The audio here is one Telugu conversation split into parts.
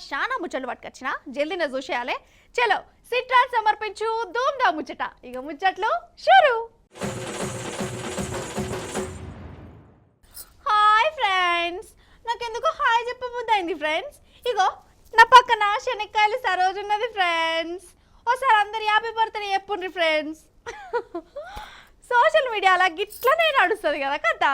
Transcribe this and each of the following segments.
శానా ముచ్చట్లు పట్టుకొచ్చిన జల్దీనే చూసేయాలి. చలో సిట్రాల్ సమర్పించు ధూమ్దా ముచ్చట. ఇక ముచ్చట్లు షురు. హాయ్ ఫ్రెండ్స్, నాకెందుకు హాయ్ చెప్పబుద్దయింది ఫ్రెండ్స్. ఇగో నా పక్కన శనక్కాయలు సరోజు ఉన్నది ఫ్రెండ్స్. ఓసారి అందరు హ్యాపీ బర్త్డే చెప్పుండ్రి ఫ్రెండ్స్. సోషల్ మీడియాలో గిట్లనే నడుస్తుంది కదా కదా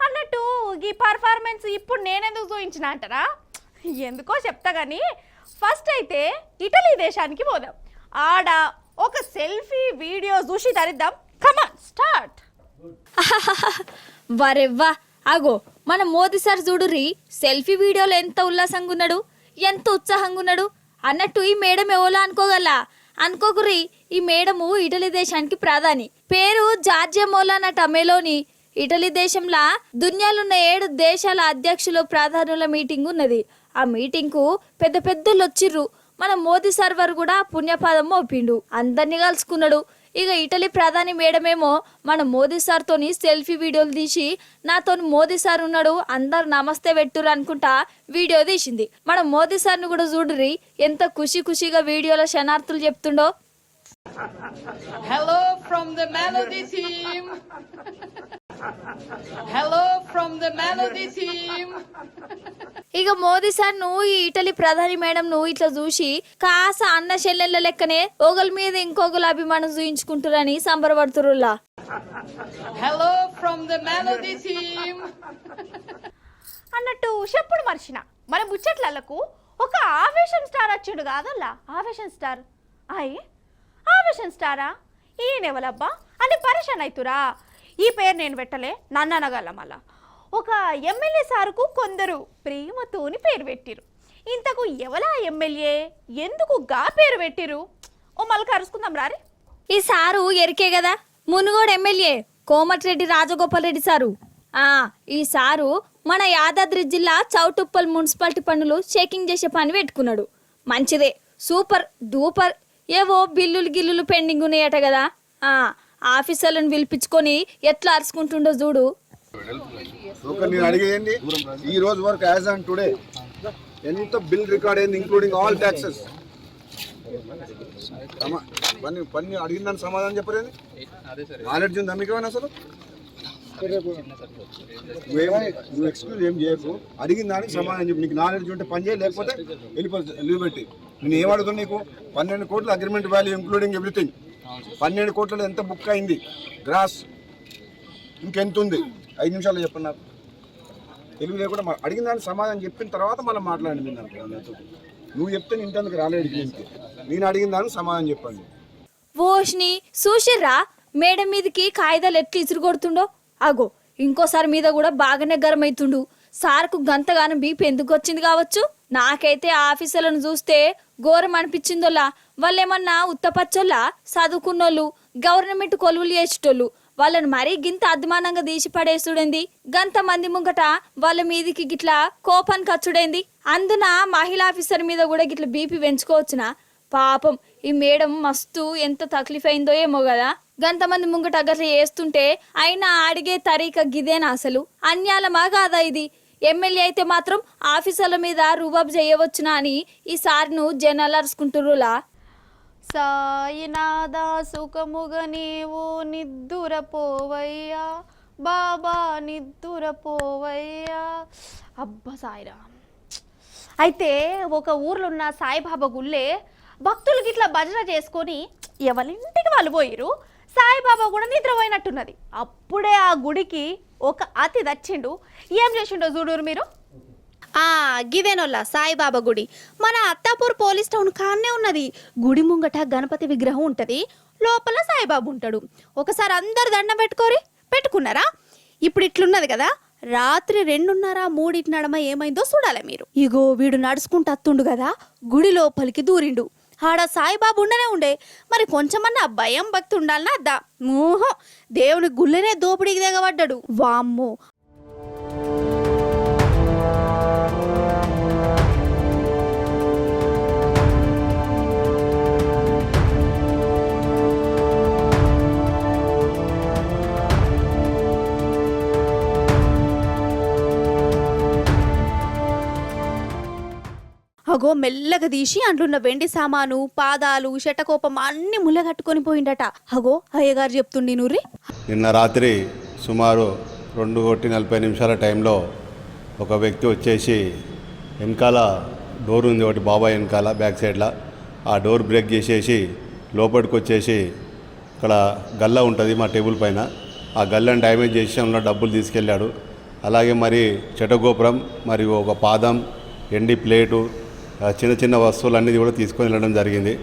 అన్నట్టు. ఈ పర్ఫార్మెన్స్ ఇప్పుడు నేనెందుకు చూపించిన అంటారా? ఎందుకో చెప్తా కానీ ఫస్ట్ అయితే ఇటలీ దేశానికి పోదాం. ఆడ ఒక సెల్ఫీ వీడియో చూసి ధరిద్దాం. Come on start. వరెవ్వా అగో మన మోదీ సార్ చూడుర్రి, సెల్ఫీ వీడియోలో ఎంత ఉల్లాసంగా ఉన్నాడు, ఎంత ఉత్సాహంగా ఉన్నాడు అన్నట్టు. ఈ మేడం ఎవలో అనుకోకుర్రి, ఈ మేడము ఇటలీ దేశానికి ప్రధాని. పేరు జార్జియా మోలానా టమేలోని. ఇటలీ దేశంలో దునియాలున్న 7 దేశాల అధ్యక్షులు ప్రధానుల మీటింగ్ ఉన్నది. ఆ మీటింగ్ కు పెద్ద పెద్దలు వచ్చిర్రు. మన మోదీ సర్వర్ కూడా పుణ్యపాదం మోపిండు, అందరినీ కలుసుకున్నాడు. ఇక ఇటలీ ప్రధాని మేడమేమో మన మోదీ సార్ తోని సెల్ఫీ వీడియోలు తీసి నాతో మోదీ సార్ ఉన్నాడు అందరు నమస్తే పెట్టురు అనుకుంటా వీడియో తీసింది. మన మోదీ సార్ ను కూడా చూడుర్రి, ఎంత ఖుషిగా వీడియోలో శనార్థులు చెప్తుండో. Hello from the Melody team. Hello from the Melody team. ఇక మోదీ సార్ ను ఈ ఇటలీ ప్రధాని మేడం ను ఇట్లా చూసి కాస అన్న చెల్లెళ్ళ లెక్కనే ఒకరి మీద ఇంకొకరు అభిమానం చూయించుకుంటారని సంబరపడుతురులా. Hello from the Melody team. అన్నట్టు చెప్పుడు మర్చిన మన ముచ్చట్లకు ఒక ఆవేశం స్టార్ వచ్చిండు కాదల్లా. ఆవేశం స్టార్ ఆవేశం స్టారా ఈయనెవలబ్బా అని పరిశాన్ అవుతురా. ఈ పేరు నేను పెట్టలే, నన్ను అనగల. మళ్ళా ఒక ఎమ్మెల్యే సారుకు కొందరు ప్రేమతోని పేరు పెట్టిరు. ఇంతకు ఎవలా ఎమ్మెల్యే, ఎందుకు గా పేరు పెట్టిరు? ఓ మళ్ళీ అరుచుకుందాం రారి. ఈ సారు ఎరికే కదా, మునుగోడు ఎమ్మెల్యే కోమటిరెడ్డి రాజగోపాల్ రెడ్డి సారు. ఈ సారు మన యాదాద్రి జిల్లా చౌటుప్పల్ మున్సిపాలిటీ పనులు చెకింగ్ చేసే పని పెట్టుకున్నాడు. మంచిదే, సూపర్ డూపర్. ఏవో బిల్లులు పెండింగ్ ఉన్నాయట కదా, ఆఫీసర్లను పిలిపించుకొని ఎట్లా అరుచుకుంటుండో చూడు. నేను అడిగేయండి, ఈ రోజు వరకు యాజ్ ఆన్ టుడే ఎంత బిల్ రికార్డ్ అయింది ఇంక్లూడింగ్ ఆల్ ట్యాక్సెస్? పని అడిగిన దానికి సమాధానం చెప్పలేదు. నాలెడ్జ్ ఉందా మీకు ఏమైనా? అసలు నువ్వు ఎక్స్క్యూజ్ ఏం చేయకు, అడిగిన దానికి సమాధానం చెప్పి. నీకు నాలెడ్జ్ ఉంటే పని చేయి, లేకపోతే వెళ్ళిపోతుంది లీవ్ పెట్టి. నేను ఏం అడుగుతున్నా నీకు? 12 కోట్ల అగ్రిమెంట్ వాల్యూ ఇంక్లూడింగ్ ఎవ్రీథింగ్. 12 కోట్లలో ఎంత బుక్ అయింది గ్రాస్, ఇంకెంత ఉంది? 5 నిమిషాలు చెప్పండి నాకు. తెలుగు లేకుండా అడిగిన దానికి సమాధానం చెప్పిన తర్వాత మళ్ళీ మాట్లాడండి. నువ్వు చెప్తే నేను ఇంతకు రాలేదు. నేను అడిగిన దానికి సమాధానం చెప్పండి. ఓష్ని చూసిర్రా మేడం మీదకి కాయిదాలు ఎట్లా ఇసురు కొడుతుండో. అగో ఇంకోసారి మీద కూడా బాగానే గరం అవుతుండు. సార్కు గంతగానం బీపీ ఎందుకు వచ్చింది కావచ్చు. నాకైతే ఆఫీసర్లను చూస్తే ఘోరం అనిపించిందోలా. వాళ్ళేమన్నా ఉత్తపచ్చోళ్ళ, చదువుకున్నోళ్ళు, గవర్నమెంట్ కొలువులు చేసేటోళ్ళు. వాళ్ళని మరీ గింత అద్మానంగా తీసి పడేసుడేంది? గంత మంది ముంగట వాళ్ళ మీదికి గిట్లా కోపానికి వచ్చుడేంది? అందున మహిళా ఆఫీసర్ మీద కూడా గిట్లా బీపీ పెంచుకోవచ్చునా? పాపం ఈ మేడం మస్తు ఎంత తక్లీఫ్ అయిందో ఏమో కదా. గంతమంది ముంగట అగట్లా చేస్తుంటే అయినా అడిగే తరీక గిదేనా? అసలు అన్యాలమా కాదా ఇది? ఎమ్మెల్యే అయితే మాత్రం ఆఫీసర్ల మీద రుబాబ్ చేయవచ్చునా అని ఈ సార్ను జనాలు అరుచుకుంటురులా. సాయినాథ సుఖముగ నీవు నిద్దురపోవయ్యా బాబా నిద్దురపోవయ్యా. అబ్బా సాయిరా. అయితే ఒక ఊర్లో ఉన్న సాయిబాబా గుళ్ళే భక్తులు గిట్లా భజన చేసుకొని ఎవరింటికి వాళ్ళు పోయిరు. సాయిబాబా కూడా నిద్రపోయినట్టున్నది. అప్పుడే ఆ గుడికి ఒక అతి దచ్చిండు. ఏం చేసిండో చూడరు మీరు. గిదేనోల్లా సాయిబాబా గుడి మన అత్తాపూర్ పోలీస్ టౌన్ కాన్నే ఉన్నది. గుడి ముంగట గణపతి విగ్రహం ఉంటది, లోపల సాయిబాబా ఉంటాడు. ఒకసారి అందరు దండం పెట్టుకున్నారా? ఇప్పుడు ఇట్లున్నది కదా. రాత్రి 2:30-3 నడమ ఏమైందో చూడాలి మీరు. ఇగో వీడు నడుచుకుంటూ అత్తుండు కదా, గుడి లోపలికి దూరిండు. ఆడ సాయిబాబు ఉండే మరి కొంచెమన్నా భయం భక్తి ఉండాలన్నా అద్దా. మోహం దేవుని గుళ్ళనే దోపిడీకి దిగబడ్డాడు. వామ్మో. అగో మెల్లగా తీసి అంట్లున్న వెండి సామాను పాదాలు శటకోపం అన్ని ముళ్ళగట్టుకొని పోయిండట. అగో అయ్యగారు చెప్తుండి నూరి. నిన్న రాత్రి సుమారు 2:40 టైంలో ఒక వ్యక్తి వచ్చేసి వెనకాల డోర్ ఉంది ఒకటి బాబాయ్ వెనకాల బ్యాక్ సైడ్లో, ఆ డోర్ బ్రేక్ చేసేసి లోపలికి వచ్చేసి ఇక్కడ గల్ల ఉంటుంది మా టేబుల్ పైన, ఆ గల్లను డ్యామేజ్ చేసి అందులో డబ్బులు తీసుకెళ్ళాడు. అలాగే మరి చెటగోపురం మరియు ఒక పాదం, ఎండి ప్లేటు, చిన్న చిన్న వస్తువులన్నీ కూడా తీసుకొని వెళ్ళడం జరిగింది.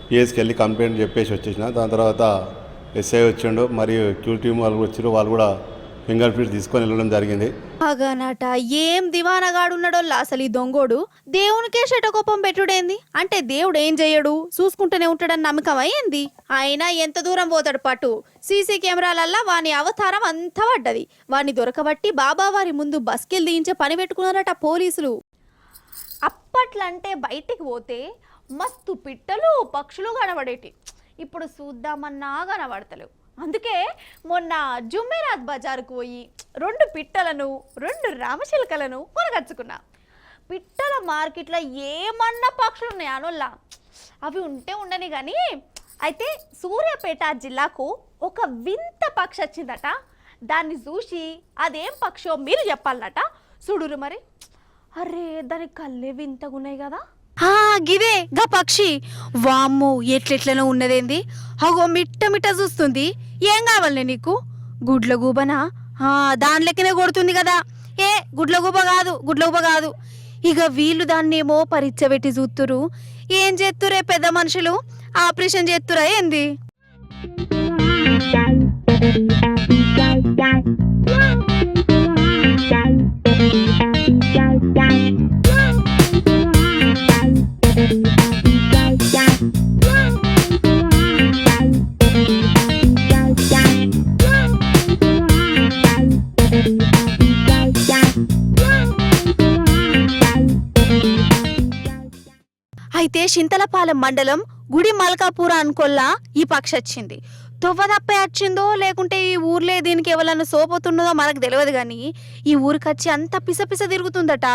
పిఎస్కి వెళ్ళి కంప్లైంట్ చెప్పేసి వచ్చేసిన. దాని తర్వాత ఎస్ఐ వచ్చిండు, మరియు క్యూ టీమ్ వాళ్ళు వచ్చారు, వాళ్ళు కూడా ఫింగర్ ప్రింట్స్ తీసుకొని వెళ్ళడం జరిగింది. అగానట ఏం దివానగాడున్నాడోల్లా అసలు ఈ దొంగోడు. దేవునికే శటకోపం పెట్టుడేంది అంటే దేవుడు ఏం చెయ్యడు చూసుకుంటూనే ఉంటాడని నమ్మకం అయ్యింది. అయినా ఎంత దూరం పోతాడు పట్టు. సీసీ కెమెరాలల్లా వాని అవతారం అంతా పడ్డది. వాని దొరకబట్టి బాబా వారి ముందు బస్కిల్ దించే పని పెట్టుకున్నారట పోలీసులు. అప్పట్లంటే బయటికి పోతే మస్తు పిట్టలు పక్షులు కనబడేటి, ఇప్పుడు చూద్దామన్నా కనబడతలేవు. అందుకే మొన్న జుమ్మెరాత్ బజార్కు పోయి 2 పిట్టలను 2 రామచిలుకలను కొనగచ్చుకున్నా. పిట్టల మార్కెట్లో ఏమన్నా పక్షులు ఉన్నాయా అనోల్లా, అవి ఉంటే ఉండని కానీ. అయితే సూర్యాపేట జిల్లాకు ఒక వింత పక్షి వచ్చిందట. దాన్ని చూసి అదేం పక్షో మీరు చెప్పాలట. చూడురు మరి. అరే దాని కళ్ళే వింతగా ఉన్నాయి కదా. గిదే గా పక్షి. వామ్మో ఎట్లెట్లనో ఉన్నదేంది. అగో మిట్ట మిట్ట చూస్తుంది. ఏం కావాలి నీకు? గుడ్ల గూబనా? దానిలెక్కనే కొడుతుంది కదా. ఏ గుడ్ల గూబ కాదు. ఇక వీళ్ళు దాన్నేమో పరీక్ష పెట్టి చూస్తురు. ఏం చేస్తురే పెద్ద మనుషులు, ఆపరేషన్ చేస్తురా ఏంది? అయితే చింతలపాలెం మండలం గుడి మల్కాపూర అనుకొల్లా ఈ పక్షి వచ్చింది. తొవ్వదప్పే వచ్చిందో లేకుంటే ఈ ఊర్లే దీనికి ఎవరన్నా సోపోతున్నదో మనకు తెలియదు కానీ ఈ ఊరికి వచ్చి అంత పిసపిస తిరుగుతుందట.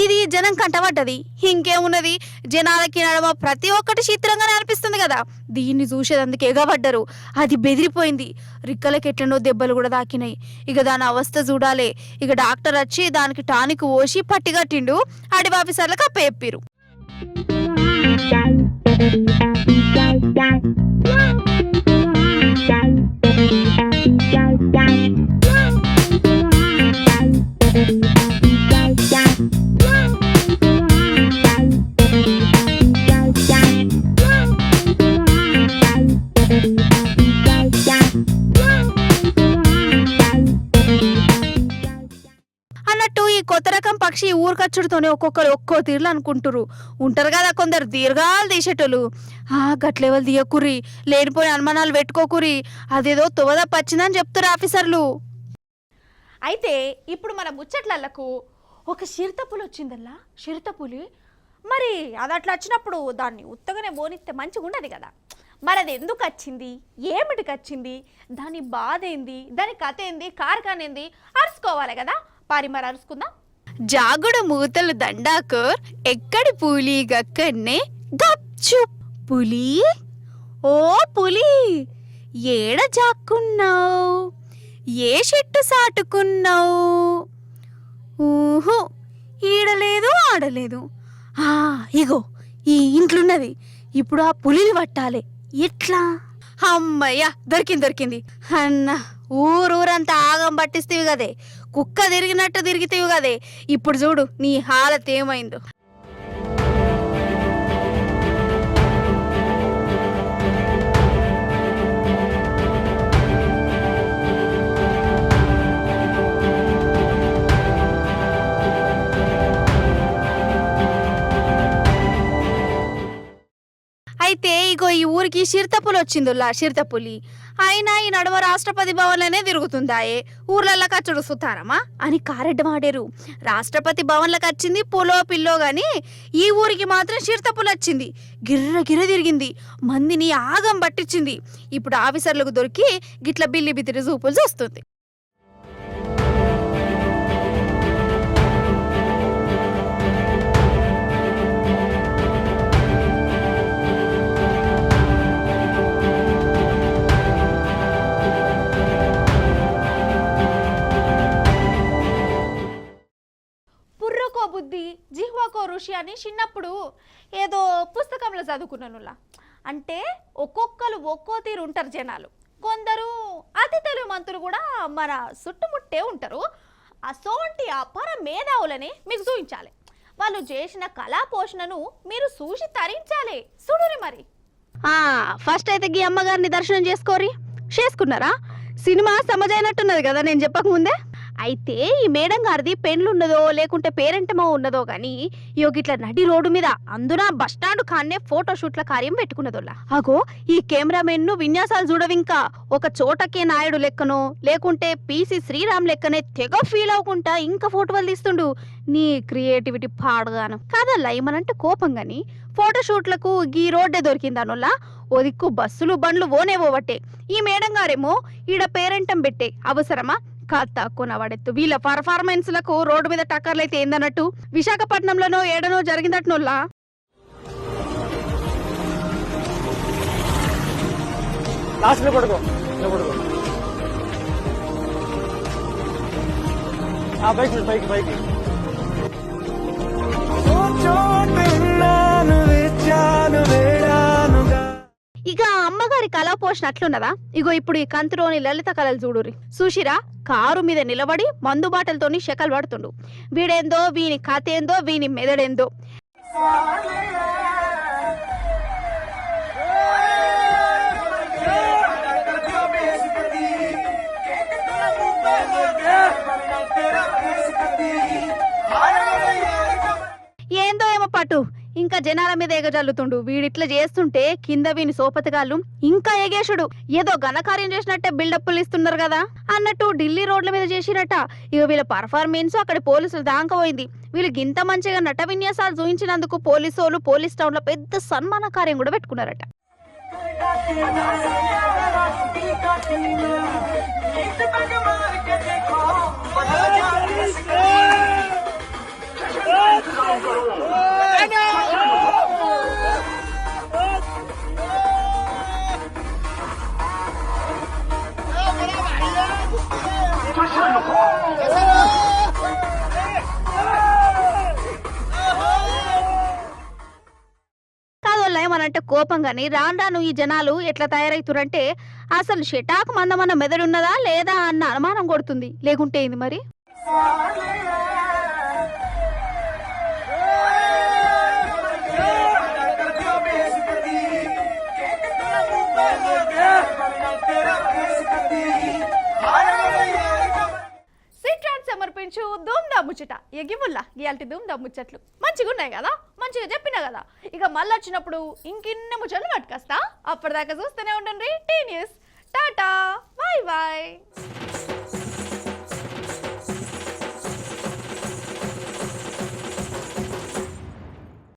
ఇది జనం కంటపడ్డది. ఇంకేమున్నది, జనాలకి నడమ ప్రతి ఒక్కటి చిత్రంగానే అనిపిస్తుంది కదా. దీన్ని చూసేదందుకు ఎగబడ్డరు. అది బెదిరిపోయింది. రిక్కలకి ఎట్లనో దెబ్బలు కూడా తాకినాయి. ఇక దాని అవస్థ చూడాలి. ఇక డాక్టర్ వచ్చి దానికి టానిక్ పోసి పట్టిగట్టిండు. అడివి ఆఫీసర్లకు అప్పచెప్పిరు. అన్నట్టు ఈ కొత్త రకం పక్షి ఊరికచ్చుడుతోనే ఒక్కొక్కరు ఒక్కో తీర్లు అనుకుంటారు. ఉంటారు కదా కొందరు దీర్ఘాలు తీసేటోళ్ళు. గట్లెవలు తీయకుర్రి, లేనిపోయిన అనుమానాలు పెట్టుకోకుర్రి, అదేదో తొవదప్ప వచ్చిందని చెప్తారు ఆఫీసర్లు. అయితే ఇప్పుడు మన ముచ్చట్లకు ఒక చిరుతపులి వచ్చిందల్లా. చిరుతపులి మరి అది అట్లా వచ్చినప్పుడు దాన్ని ఉత్తగానే బోనిస్తే మంచిగా ఉండదు కదా. మరి అది ఎందుకు వచ్చింది, ఏమిటికి వచ్చింది, దాని బాధ ఏంది, దాని కథ ఏంది, కారకానేంది అరుచుకోవాలి కదా. మరి అరుచుకుందాం. జాగుడు మూతలు దండాకర్ ఎక్కడి పులి గక్కన్నే గప్చుప్. పులి ఓ పులి ఏడ జాక్కున్నావు, ఏ చెట్టు సాటుకున్నావు? ఊహు ఈడలేదు ఆడలేదు. ఇగో ఈ ఇంట్లున్నది. ఇప్పుడు ఆ పులిని పట్టాలి. ఎట్లా? అమ్మయ్య దొరికింది అన్న. ఊరంతా ఆగం పట్టిస్తేవి కదే, కుక్క తిరిగినట్టు తిరిగితేవి కదే. ఇప్పుడు చూడు నీ హాలత్ ఏమైందో. అయితే ఇగో ఈ ఊరికి చిరుతపులి వచ్చిందిలా. చిరుతపులి అయినా ఈ నడుమ రాష్ట్రపతి భవన్లోనే తిరుగుతుందాయే. ఊర్లల్లో కచ్చుడు సుతారమా అని కారెడ్డమాడారు. రాష్ట్రపతి భవన్లకు వచ్చింది పులో పిల్లో గాని ఈ ఊరికి మాత్రం చిరుతపులి వచ్చింది. గిర్ర తిరిగింది, మందిని ఆగం పట్టించింది. ఇప్పుడు ఆఫీసర్లకు దొరికి గిట్ల బిల్లి బితిరి చూపులు చూస్తుంది. చదువుకున్నానులా. అంటే ఒక్కొక్కరు ఒక్కో తీరు ఉంటారు జనాలు. కొందరు అతి తెలివిమంతులు కూడా మన చుట్టుముట్టే ఉంటారు. అసోంటి అపర మేధావులని మీకు చూపించాలి. వాళ్ళు చేసిన కళా పోషణను మీరు చూసి తరించాలి. చూడురి మరి. ఫస్ట్ అయితే గీ అమ్మగారిని దర్శనం చేసుకున్నారా? సినిమా సమజైనట్టున్నది కదా నేను చెప్పకముందే. అయితే ఈ మేడం గారిది పెండ్లున్నదో లేకుంటే పేరెంటమో ఉన్నదో గాని ఇట్లా నడి రోడ్డు మీద అందున బస్టాండ్ కాన్నే ఫోటోషూట్ల కార్యం పెట్టుకున్నదోలా. అగో ఈ కెమెరామెన్ ను విన్యాసాలు చూడవింకా ఒక చోటకే నాయుడు లెక్కనో లేకుంటే పీసీ శ్రీరామ్ లెక్కనే తెగ ఫీల్ అవ్వకుండా ఇంకా ఫోటోలు తీస్తుండు. నీ క్రియేటివిటీ పాడగాను కాదల్లా. ఏమనంటే కోపం గాని ఫోటోషూట్లకు గీ రోడ్డే దొరికిందనోలా. ఓ దిక్కు బస్సులు బండ్లు ఓనేవోవట్టే. ఈ మేడం గారేమో ఈడ పేరెంటం పెట్టే అవసరమా? కాస్త కొనవాడెత్తు. వీళ్ళ పర్ఫార్మెన్స్ లకు రోడ్డు మీద టక్కర్లు అయితే ఏందన్నట్టు విశాఖపట్నంలోనో ఏడనో జరిగిందట్నోల్లా. ఇక అమ్మగారి కళా పోషణ అట్లున్నదా? ఇగో ఇప్పుడు ఈ కంతులోని లలిత కళలు చూడురి. సుషిరా కారు మీద నిలబడి మందు బాటలతోని శకలు పడుతుండు. వీడేందో వీని కథ ఏందో వీని మెదడేందో. ఏందో ఏమో పట్టు ఇంకా జనాల మీద ఎగజల్లుతుండు. వీడిట్లా చేస్తుంటే కింద వీని సోపతిగాళ్ళు ఇంకా ఎగేషుడు. ఏదో ఘనకార్యం చేసినట్టే బిల్డప్లు ఇస్తున్నారు కదా అన్నట్టు ఢిల్లీ రోడ్ల మీద చేసిరట. ఇక వీళ్ళ పర్ఫార్మెన్స్ అక్కడ పోలీసులు దాంకపోయింది. వీళ్ళు గింత మంచిగా నట విన్యాసాలు చూపించినందుకు పోలీసు పోలీస్ టౌన్ లో పెద్ద సన్మాన కార్యం కూడా పెట్టుకున్నారట. ఏమనంటే కోపం గాని రాను ఈ జనాలు ఎట్లా తయారైతురంటే అసలు షటాకు మందమన్న మెదడున్నదా లేదా అన్న అనుమానం కొడుతుంది. లేకుంటే ఏంది మరి. సమర్పించు ధూమ్దా ముచ్చట. ఎగిముల్లా ఇయాల్టి ధూమ్దా ముచ్చట్లు మంచిగా ఉన్నాయి కదా, మంచిగా చెప్పినా కదా. ఇక మళ్ళీ వచ్చినప్పుడు ఇంకిన్ని ముచ్చట్లు పట్టుకొస్తా. అప్పటిదాకా చూస్తూనే ఉండండి T News. Tata, bye bye.